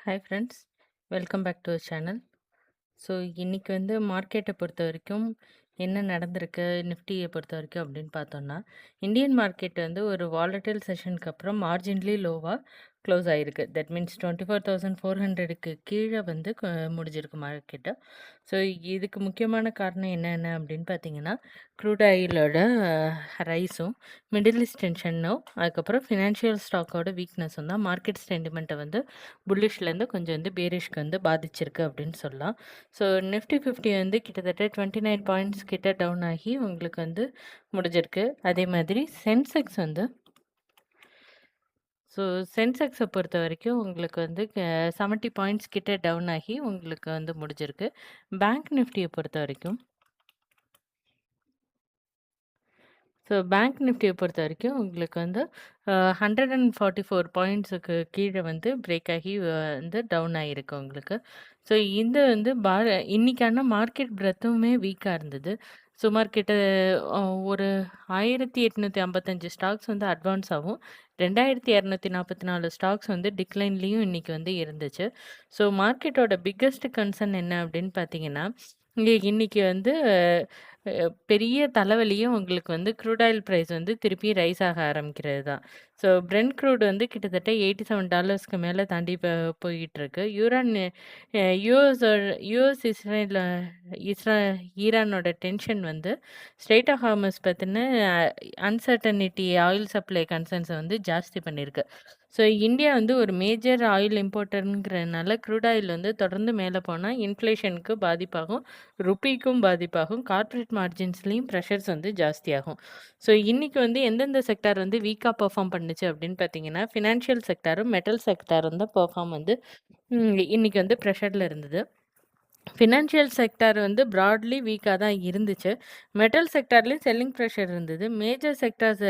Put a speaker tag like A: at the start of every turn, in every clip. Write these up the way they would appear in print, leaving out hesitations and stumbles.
A: Hi friends, welcome back to our channel. So இன்னைக்கு வந்து மார்க்கெட்டை பொறுத்த வரைக்கும் என்ன நடந்திருக்கு நிஃப்டியை பொறுத்த வரைக்கும் அப்படின்னு பார்த்தோம்னா, இந்தியன் மார்க்கெட் வந்து ஒரு வாலட்டைல் செஷனுக்கு அப்புறம் மார்ஜின்லி லோவாக க்ளோஸ் ஆகிருக்கு. தட் மீன்ஸ் 24,400க்கு கீழே வந்து முடிஞ்சிருக்கு மார்க்கெட்டு. ஸோ இதுக்கு முக்கியமான காரணம் என்னென்ன அப்படின்னு பார்த்தீங்கன்னா, க்ரூட் ஆயிலோட ரைஸும், மிடில் ஈஸ்ட் டென்ஷனும், அதுக்கப்புறம் ஃபினான்ஷியல் ஸ்டாக்கோட வீக்னஸும் தான் மார்க்கெட் சென்டிமெண்ட்டை வந்து புல்லிஷ்லேருந்து கொஞ்சம் வந்து பேரிஷ்க்கு வந்து பாதிச்சிருக்கு அப்படின்னு சொல்லலாம். ஸோ நிஃப்டி 50 வந்து கிட்டத்தட்ட 29 பாயிண்ட்ஸ் கிட்ட டவுன் ஆகி உங்களுக்கு வந்து முடிஞ்சிருக்கு. அதே மாதிரி சென்செக்ஸ் வந்து சென்செக்ஸை பொறுத்த வரைக்கும் உங்களுக்கு வந்து 70 பாயிண்ட்ஸ் கிட்ட டவுன் ஆகி உங்களுக்கு வந்து முடிஞ்சிருக்கு. பேங்க் நிஃப்டியை பொறுத்த வரைக்கும் பேங்க் நிஃப்டியை பொறுத்த வரைக்கும் உங்களுக்கு வந்து 144 பாயிண்ட்ஸுக்கு கீழே வந்து பிரேக் ஆகி வந்து டவுன் ஆகிருக்கு உங்களுக்கு. ஸோ இந்த வந்து இன்னைக்கான மார்க்கெட் பிரெத்துமே வீக்காக இருந்தது. சுமார் கிட்ட ஒரு 1855 ஸ்டாக்ஸ் வந்து அட்வான்ஸ் ஆகும், 2244 ஸ்டாக்ஸ் வந்து டிக்ளைன்லேயும் இன்னைக்கு வந்து இருந்துச்சு. ஸோ மார்க்கெட்டோட பிக்கஸ்ட் கன்சர்ன் என்ன அப்படின்னு பார்த்தீங்கன்னா, இன்னைக்கு வந்து பெரிய தலைவலியும் உங்களுக்கு வந்து க்ரூட் ஆயில் ப்ரைஸ் வந்து திருப்பி ரைஸ் ஆக ஆரம்பிக்கிறது தான். ஸோ பிரெண்ட் க்ரூட் வந்து கிட்டத்தட்ட $87க்கு மேலே தாண்டி போயிட்டுருக்கு. யூஎஸ் ஈரானோட டென்ஷன் வந்து ஸ்ட்ரெய்ட் ஆஃப் ஹார்மஸ் பற்றின அன்சர்டனிட்டி ஆயில் சப்ளை கன்சர்ன்ஸை வந்து ஜாஸ்தி பண்ணியிருக்கு. ஸோ இந்தியா வந்து ஒரு மேஜர் ஆயில் இம்போர்ட்டருங்கிறதுனால க்ரூட் ஆயில் வந்து தொடர்ந்து மேலே போனால் இன்ஃப்ளேஷனுக்கு பாதிப்பாகும், ருப்பிக்கும் பாதிப்பாகும், கார்ப்பரேட் மார்ஜின்ஸ்லேயும் ப்ரெஷர்ஸ் வந்து ஜாஸ்தியாகும். ஸோ இன்றைக்கி வந்து எந்தெந்த செக்டார் வந்து வீக்காக பெர்ஃபார்ம் பண்ணுச்சு அப்படின்னு பார்த்தீங்கன்னா, ஃபினான்ஷியல் செக்டாரும் மெட்டல் செக்டாரும் தான் பெர்ஃபார்ம் வந்து இன்றைக்கி வந்து ப்ரெஷரில் இருந்தது. ஃபினான்ஷியல் செக்டார் வந்து ப்ராட்லி வீக்காக தான் இருந்துச்சு. மெட்டல் செக்டார்லேயும் செல்லிங் ப்ரெஷர் இருந்தது. மேஜர் செக்டார்ஸ்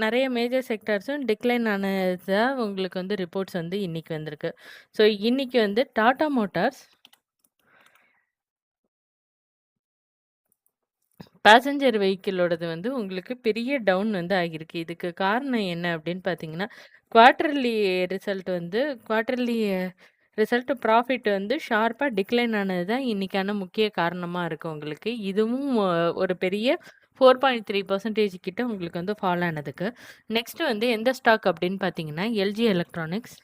A: நிறைய மேஜர் செக்டார்ஸும் டிக்ளைன் ஆனதா உங்களுக்கு வந்து ரிப்போர்ட்ஸ் வந்து இன்றைக்கி வந்திருக்கு. ஸோ இன்றைக்கி வந்து டாடா மோட்டார்ஸ் பேசஞ்சர் வெஹிக்கிளோடது வந்து உங்களுக்கு பெரிய டவுன் வந்து ஆகியிருக்கு. இதுக்கு காரணம் என்ன அப்படின்னு பார்த்தீங்கன்னா, குவார்ட்டர்லி குவார்ட்டர்லி ரிசல்ட் ப்ராஃபிட் வந்து ஷார்ப்பாக டிக்ளைன் ஆனது தான் இன்றைக்கான முக்கிய காரணமாக இருக்குது உங்களுக்கு. இதுவும் ஒரு பெரிய 4.3% கிட்ட உங்களுக்கு வந்து ஃபால் ஆனதுக்கு. நெக்ஸ்ட்டு வந்து எந்த ஸ்டாக் அப்படின்னு பார்த்தீங்கன்னா, LG electronics.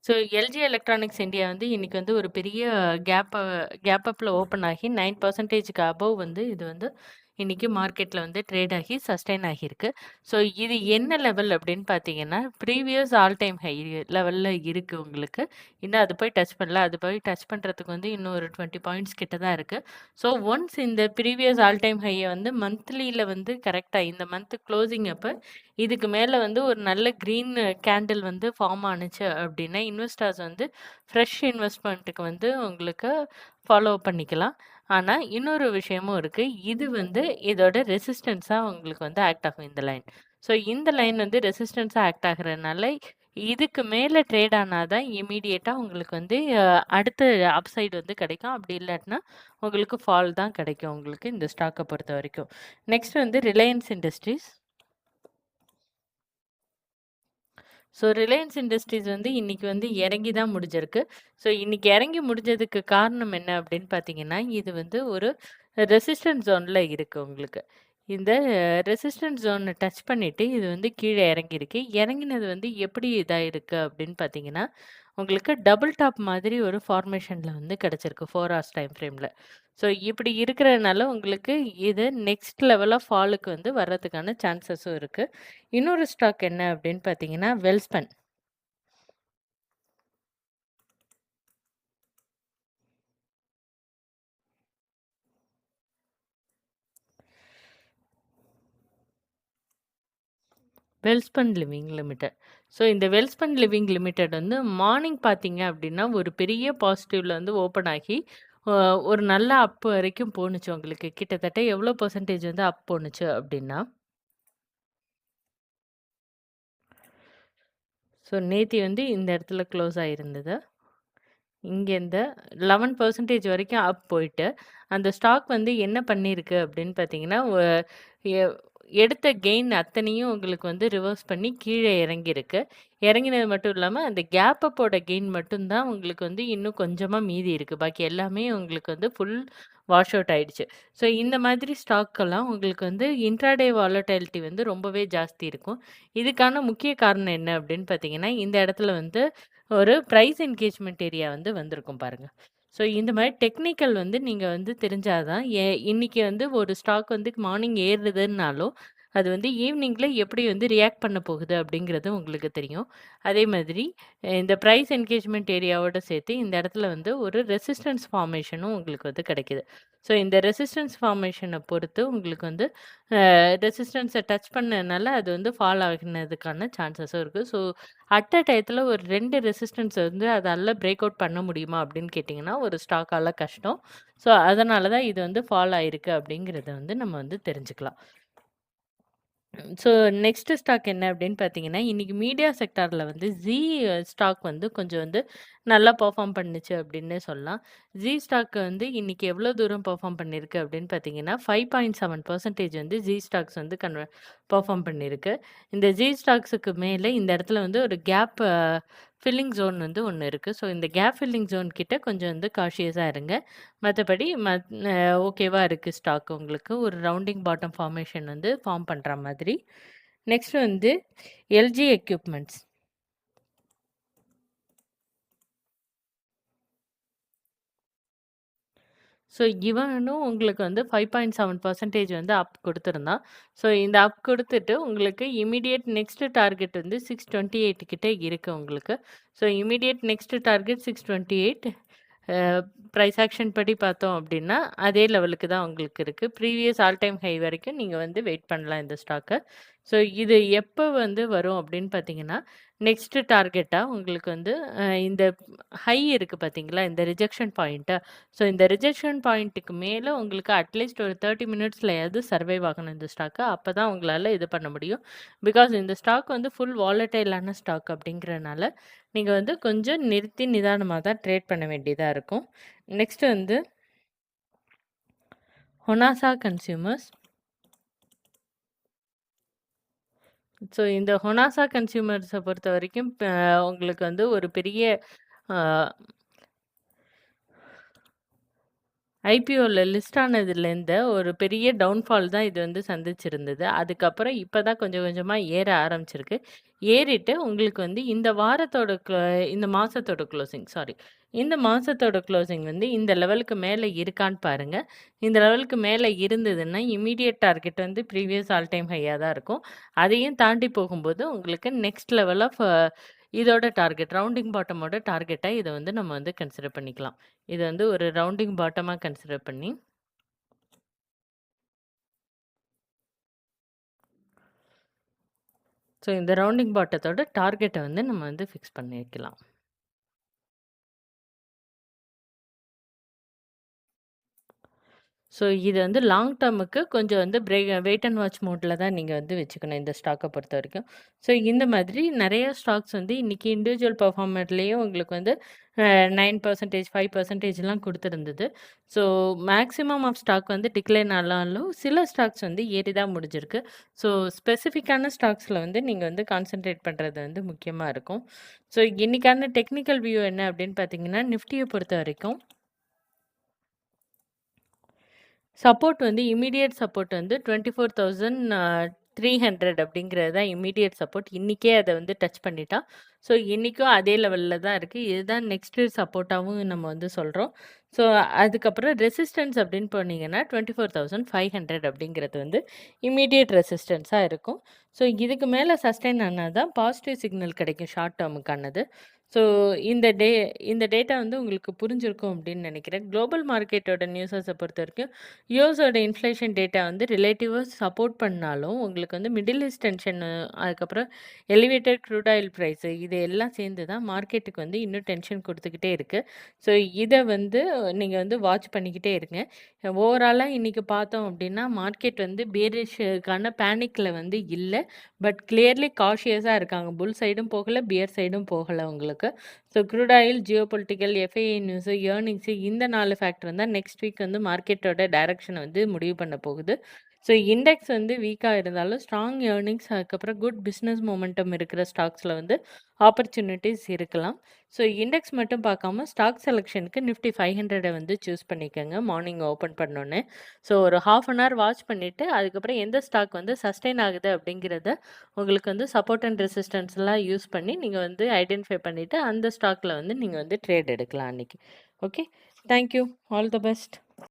A: So LG electronics India வந்து இன்றைக்கி வந்து ஒரு பெரிய கேப் அப்பில் ஓப்பன் ஆகி 9%க்கு அபவ் வந்து இது வந்து இன்றைக்கி மார்க்கெட்டில் வந்து ட்ரேட் ஆகி சஸ்டெயின் ஆகியிருக்கு. ஸோ இது என்ன லெவல் அப்படின்னு பார்த்தீங்கன்னா, ப்ரீவியஸ் ஆல் டைம் ஹை லெவலில் இருக்குது உங்களுக்கு. இன்னும் அது போய் டச் பண்ணல. அது போய் டச் பண்ணுறதுக்கு வந்து இன்னும் ஒரு 20 பாயிண்ட்ஸ் கிட்ட தான் இருக்குது. ஸோ ஒன்ஸ் இந்த ப்ரீவியஸ் ஆல் டைம் ஹையை வந்து மந்த்லியில் வந்து கரெக்டாக இந்த மந்த் க்ளோசிங் அப்போ இதுக்கு மேலே வந்து ஒரு நல்ல க்ரீன் கேண்டில் வந்து ஃபார்ம் ஆனுச்சு அப்படின்னா, இன்வெஸ்டர்ஸ் வந்து ஃப்ரெஷ் இன்வெஸ்ட்மெண்ட்டுக்கு வந்து உங்களுக்கு ஃபாலோ பண்ணிக்கலாம். ஆனால் இன்னொரு விஷயமும் இருக்குது. இது வந்து இதோட ரெசிஸ்டன்ஸாக உங்களுக்கு வந்து ஆக்ட் ஆகும் இந்த லைன். ஸோ இந்த லைன் வந்து ரெசிஸ்டன்ஸாக ஆக்ட் ஆகுறதுனால இதுக்கு மேலே ட்ரேட் ஆனால் தான் இமீடியட்டாக உங்களுக்கு வந்து அடுத்த அப்சைடு வந்து கிடைக்கும். அப்படி இல்லாட்டினா உங்களுக்கு ஃபால் தான் கிடைக்கும் உங்களுக்கு இந்த ஸ்டாக்கை பொறுத்த வரைக்கும். நெக்ஸ்ட் வந்து Reliance industries. So Reliance industries வந்து இன்றைக்கி வந்து இறங்கி தான் முடிஞ்சிருக்கு. ஸோ இன்றைக்கி இறங்கி முடிஞ்சதுக்கு காரணம் என்ன அப்படின்னு பார்த்தீங்கன்னா, இது வந்து ஒரு ரெசிஸ்டன்ஸ் ஜோனில் இருக்குது உங்களுக்கு. இந்த ரெசிஸ்டன்ஸ் ஜோனை டச் பண்ணிவிட்டு இது வந்து கீழே இறங்கியிருக்கு. இறங்கினது வந்து எப்படி இதாகிருக்கு அப்படின்னு பார்த்தீங்கன்னா, உங்களுக்கு டபுள் டாப் மாதிரி ஒரு ஃபார்மேஷனில் வந்து கிடச்சிருக்கு 4 ஹவர்ஸ் டைம் ஃப்ரேமில். ஸோ இப்படி இருக்கிறதுனால உங்களுக்கு இது நெக்ஸ்ட் லெவல் ஆஃப் ஃபாலுக்கு வந்து வர்றதுக்கான சான்சஸும் இருக்குது. இன்னொரு ஸ்டாக் என்ன அப்படின்னு பார்த்தீங்கன்னா, Welspun. Welspun living limited. So இந்த வெல்ஸ்பன் லிவிங் லிமிடெட் வந்து மார்னிங் பார்த்தீங்க அப்படின்னா, ஒரு பெரிய பாசிட்டிவ்ல வந்து ஓப்பன் ஆகி ஒரு நல்ல அப் வரைக்கும் போணுச்சு உங்களுக்கு. கிட்டத்தட்ட எவ்வளோ பெர்சன்டேஜ் வந்து அப் போணுச்சு அப்படின்னா, ஸோ நேத்தி வந்து இந்த இடத்துல க்ளோஸ் ஆகிருந்தது. இங்கேருந்து 11% வரைக்கும் அப் போயிட்டு, அந்த ஸ்டாக் வந்து என்ன பண்ணியிருக்கு அப்படின்னு பார்த்தீங்கன்னா, எ எடுத்த கெயின் அத்தனையும் உங்களுக்கு வந்து ரிவர்ஸ் பண்ணி கீழ இறங்கியிருக்கு. இறங்கினது மட்டும் இல்லாம, அந்த கேப் அப்போட கெயின் மட்டும் தான் உங்களுக்கு வந்து இன்னும் கொஞ்சமா மீதி இருக்கு. பாக்கி எல்லாமே உங்களுக்கு வந்து ஃபுல் வாஷ் அவுட் ஆயிடுச்சு. ஸோ இந்த மாதிரி ஸ்டாக்கெல்லாம் உங்களுக்கு வந்து இன்ட்ராடே வாலடைலிட்டி வந்து ரொம்பவே ஜாஸ்தி இருக்கும். இதுக்கான முக்கிய காரணம் என்ன அப்படின்னு பார்த்தீங்கன்னா, இந்த இடத்துல வந்து ஒரு பிரைஸ் என்கேஜ்மென்ட் ஏரியா வந்து வந்திருக்கும் பாருங்க. ஸோ இந்த மாரி டெக்னிக்கல் வந்து நீங்க வந்து தெரிஞ்சா தான், இன்னைக்கு வந்து ஒரு ஸ்டாக் வந்து மார்னிங் ஏறுதுன்னாலும், அது வந்து ஈவினிங்ல எப்படி வந்து ரியாக்ட் பண்ண போகுது அப்படிங்கிறது உங்களுக்கு தெரியும். அதே மாதிரி இந்த பிரைஸ் என்கேஜ்மென்ட் ஏரியாவோட சேர்த்து இந்த இடத்துல வந்து ஒரு ரெசிஸ்டன்ஸ் ஃபார்மேஷனும் உங்களுக்கு வந்து கிடைக்குது. ஸோ இந்த ரெசிஸ்டன்ஸ் ஃபார்மேஷன பொறுத்து உங்களுக்கு வந்து ரெசிஸ்டன்ஸ டச் பண்ணனால அது வந்து ஃபால் ஆகுனதுக்கான சான்சஸும் இருக்கு. ஸோ அட் அ டயத்துல ஒரு 2 ரெசிஸ்டன்ஸ் வந்து அதால பிரேக் அவுட் பண்ண முடியுமா அப்படின்னு கேட்டிங்கன்னா, ஒரு ஸ்டாக்கால கஷ்டம். ஸோ அதனால தான் இது வந்து ஃபால் ஆயிருக்கு அப்படிங்கிறத வந்து நம்ம வந்து தெரிஞ்சுக்கலாம். ஸோ நெக்ஸ்ட் ஸ்டாக் என்ன அப்படின்னு பார்த்தீங்கன்னா, இன்னைக்கு மீடியா செக்டார்ல வந்து ஸ்டாக் வந்து கொஞ்சம் வந்து நல்லா பெர்ஃபார்ம் பண்ணுச்சு அப்படின்னே சொல்லலாம். ஸ்டாக் வந்து இன்னைக்கு எவ்வளோ தூரம் பெர்ஃபார்ம் பண்ணியிருக்கு அப்படின்னு பார்த்தீங்கன்னா, 5.7% வந்து ஸ்டாக்ஸ் வந்து பெர்ஃபார்ம் பண்ணியிருக்கு. இந்த ஸ்டாக்ஸுக்கு மேல இந்த இடத்துல வந்து ஒரு கேப் ஃபில்லிங் ஜோன் வந்து ஒண்ணு இருக்கு. ஸோ இந்த கேப் ஃபில்லிங் ஜோன் கிட்ட கொஞ்சம் வந்து காஷியஸா இருங்க. மத்தபடி ஓகேவா இருக்கு ஸ்டாக் உங்களுக்கு. ஒரு ரவுண்டிங் பாட்டம் ஃபார்மேஷன் வந்து ஃபார்ம் பண்ற மாதிரி. நெக்ஸ்ட் வந்து எல்ஜி எக்யூப்மெண்ட்ஸ். ஸோ இவனும் உங்களுக்கு வந்து 5.7% வந்து அப் குடுத்திருந்தான். ஸோ இந்த அப் குடுத்துட்டு உங்களுக்கு இம்மீடியேட் நெக்ஸ்ட் டார்கெட் வந்து 628 கிட்ட இருக்கு உங்களுக்கு. So immediate next target 628. Price action படி பார்த்தோம் அப்படின்னா, அதே லெவலுக்கு தான் உங்களுக்கு இருக்கு. ப்ரீவியஸ் ஆல் டைம் ஹை வரைக்கும் நீங்க வந்து வெயிட் பண்ணலாம் இந்த ஸ்டாக்க. ஸோ இது எப்ப வந்து வரும் அப்படின்னு பார்த்தீங்கன்னா, நெக்ஸ்ட் டார்கெட்டா உங்களுக்கு வந்து இந்த ஹை இருக்கு பார்த்தீங்களா? இந்த ரிஜெக்ஷன் பாயிண்ட்டு. ஸோ இந்த ரிஜெக்ஷன் பாயிண்ட்டுக்கு மேல உங்களுக்கு அட்லீஸ்ட் ஒரு 30 மினிட்ஸ்லயாவது சர்வைவ் ஆகணும் இந்த ஸ்டாக்கு. அப்பதான் உங்களால இது பண்ண முடியும். பிகாஸ் இந்த ஸ்டாக் வந்து ஃபுல் வாலடைலான ஸ்டாக் அப்படிங்கிறனால, நீங்க வந்து கொஞ்சம் நிறுத்தி நிதானமா தான் ட்ரேட் பண்ண வேண்டியதா இருக்கும். நெக்ஸ்ட் வந்து ஹொனாசா கன்சியூமர்ஸ். ஸோ இந்த ஹொனாசா கன்சியூமர்ஸ பொறுத்தவரைக்கும் உங்களுக்கு வந்து ஒரு பெரிய அ ஐபிஓல லிஸ்ட் ஆனதுலேருந்து ஒரு பெரிய டவுன்ஃபால் தான் இது வந்து சந்திச்சிருந்தது. அதுக்கப்புறம் இப்ப தான் கொஞ்சம் கொஞ்சமா ஏற ஆரம்பிச்சிருக்கு. ஏறிட்டு உங்களுக்கு வந்து இந்த மாசத்தோட க்ளோசிங் சாரி. இந்த மாசத்தோட க்ளோசிங் வந்து இந்த லெவலுக்கு மேல இருக்கான்னு பாருங்க. இந்த லெவலுக்கு மேல இருந்ததுன்னா, இம்மீடியேட் டார்கெட் வந்து ப்ரீவியஸ் ஆல் டைம் ஹையா தான் இருக்கும். அதையும் தாண்டி போகும்போது உங்களுக்கு நெக்ஸ்ட் லெவல் ஆஃப் இதோட டார்கெட் ரவுண்டிங் பாட்டமோட டார்கெட்டா இத வந்து நம்ம வந்து கன்சிடர் பண்ணிக்கலாம். இது வந்து ஒரு ரவுண்டிங் பாட்டமா கன்சிடர் பண்ணி, ஸோ இந்த ரவுண்டிங் பாட்டத்தோட டார்கெட்ட வந்து நம்ம வந்து ஃபிக்ஸ் பண்ணி வைக்கலாம். ஸோ இது வந்து லாங் டர்முக்கு கொஞ்சம் வந்து வெயிட் அண்ட் வாட்ச் மோட்ல தான் நீங்க வந்து வச்சுக்கணும் இந்த ஸ்டாக்க பொறுத்தவரைக்கும். ஸோ இந்த மாதிரி நெறைய ஸ்டாக்ஸ் வந்து இன்னைக்கு இண்டிவிஜுவல் பெர்ஃபார்மர்லயே உங்களுக்கு வந்து 9%, 5%லாம் குடுத்திருந்தது. ஸோ மேக்ஸிமம் ஆஃப் ஸ்டாக் வந்து டிக்ளைன் ஆனாலும், சில ஸ்டாக்ஸ் வந்து ஏறி தான் முடிஞ்சிருக்கு. ஸோ ஸ்பெசிஃபிக்கான ஸ்டாக்ஸ்ல வந்து நீங்க வந்து கான்சன்ட்ரேட் பண்றது வந்து முக்கியமா இருக்கும். ஸோ இன்னைக்கான டெக்னிக்கல் வியூ என்ன அப்படின்னு பார்த்தீங்கன்னா, நிஃப்டிய பொறுத்தவரைக்கும் சப்போர்ட் வந்து இம்மீடியேட் சப்போர்ட் வந்து 24,300 அப்படிங்கிறது தான் இம்மீடியேட் சப்போர்ட். இன்னைக்கே அத வந்து டச் பண்ணிட்டான். ஸோ இன்னைக்கும் அதே லெவல்ல தான் இருக்கு. இதுதான் நெக்ஸ்ட் சப்போர்ட்டாவும் நம்ம வந்து சொல்றோம். ஸோ அதுக்கப்புறம் ரெசிஸ்டன்ஸ் அப்படின்னு போனீங்கன்னா 24,500 அப்படிங்கிறது வந்து இம்மீடியேட் ரெசிஸ்டன்ஸா இருக்கும். ஸோ இதுக்கு மேல சஸ்டெயின் ஆனா தான் பாசிட்டிவ் சிக்னல் கிடைக்கும் ஷார்ட் டெர்முக்கானது. ஸோ இந்த டேட்டா வந்து உங்களுக்கு புரிஞ்சிருக்கும் அப்படின்னு நினைக்கிறேன். குளோபல் மார்க்கெட்டோட நியூஸஸ பொறுத்தவரைக்கும் யுஎஸோட இன்ஃப்ளேஷன் டேட்டா வந்து ரிலேட்டிவா சப்போர்ட் பண்ணாலும், உங்களுக்கு வந்து மிடில் ஈஸ்ட் டென்ஷனு, அதுக்கப்புறம் எலிவேட்டட் க்ரூட் ஆயில் பிரைஸ் இது எல்லாம் சேர்ந்து தான் மார்க்கெட்டுக்கு வந்து இன்னும் டென்ஷன் குடுத்துக்கிட்டே இருக்கு. ஸோ இத வந்து நீங்க வந்து வாட்ச் பண்ணிக்கிட்டே இருங்க. ஓவராலா இன்னைக்கு பார்த்தோம் அப்படின்னா, மார்க்கெட் வந்து பேரிஷ்க்கான பேனிக்ல வந்து இல்ல. பட் கிளியர்லி காஷியஸா இருக்காங்க. புல் சைடும் போகல, பியர் சைடும் போகல உங்களுக்கு. So crude oil, geopolitical, FII news, earnings இந்த 4 ஃபேக்டர் தான் நெக்ஸ்ட் வீக் வந்து மார்க்கெட்டோட டைரக்ஷன வந்து முடிவு பண்ண போகுது. ஸோ இண்டெக்ஸ் வந்து வீக்கா இருந்தாலும் ஸ்ட்ராங் ஏர்னிங்ஸ் அதுக்கப்புறம் குட் பிஸ்னஸ் மொமெண்டம் இருக்கிற ஸ்டாக்ஸில் வந்து ஆப்பர்ச்சுனிட்டிஸ் இருக்கலாம். ஸோ இண்டெக்ஸ் மட்டும் பார்க்காம ஸ்டாக் செலெக்ஷனுக்கு நிஃப்டி 500 வந்து சூஸ் பண்ணிக்கோங்க மார்னிங் ஓப்பன் பண்ணோன்னே. ஸோ ஒரு ஹாஃப் அன் ஹவர் வாட்ச் பண்ணிவிட்டு அதுக்கப்புறம் எந்த ஸ்டாக் வந்து சஸ்டெயின் ஆகுது அப்படிங்கிறத உங்களுக்கு வந்து சப்போர்ட் அண்ட் ரெசிஸ்டன்ஸ்லாம் யூஸ் பண்ணி நீங்கள் வந்து ஐடென்டிஃபை பண்ணிவிட்டு அந்த ஸ்டாக்கில் வந்து நீங்கள் வந்து ட்ரேட் எடுக்கலாம் அன்றைக்கி. Okay, thank you, all the best.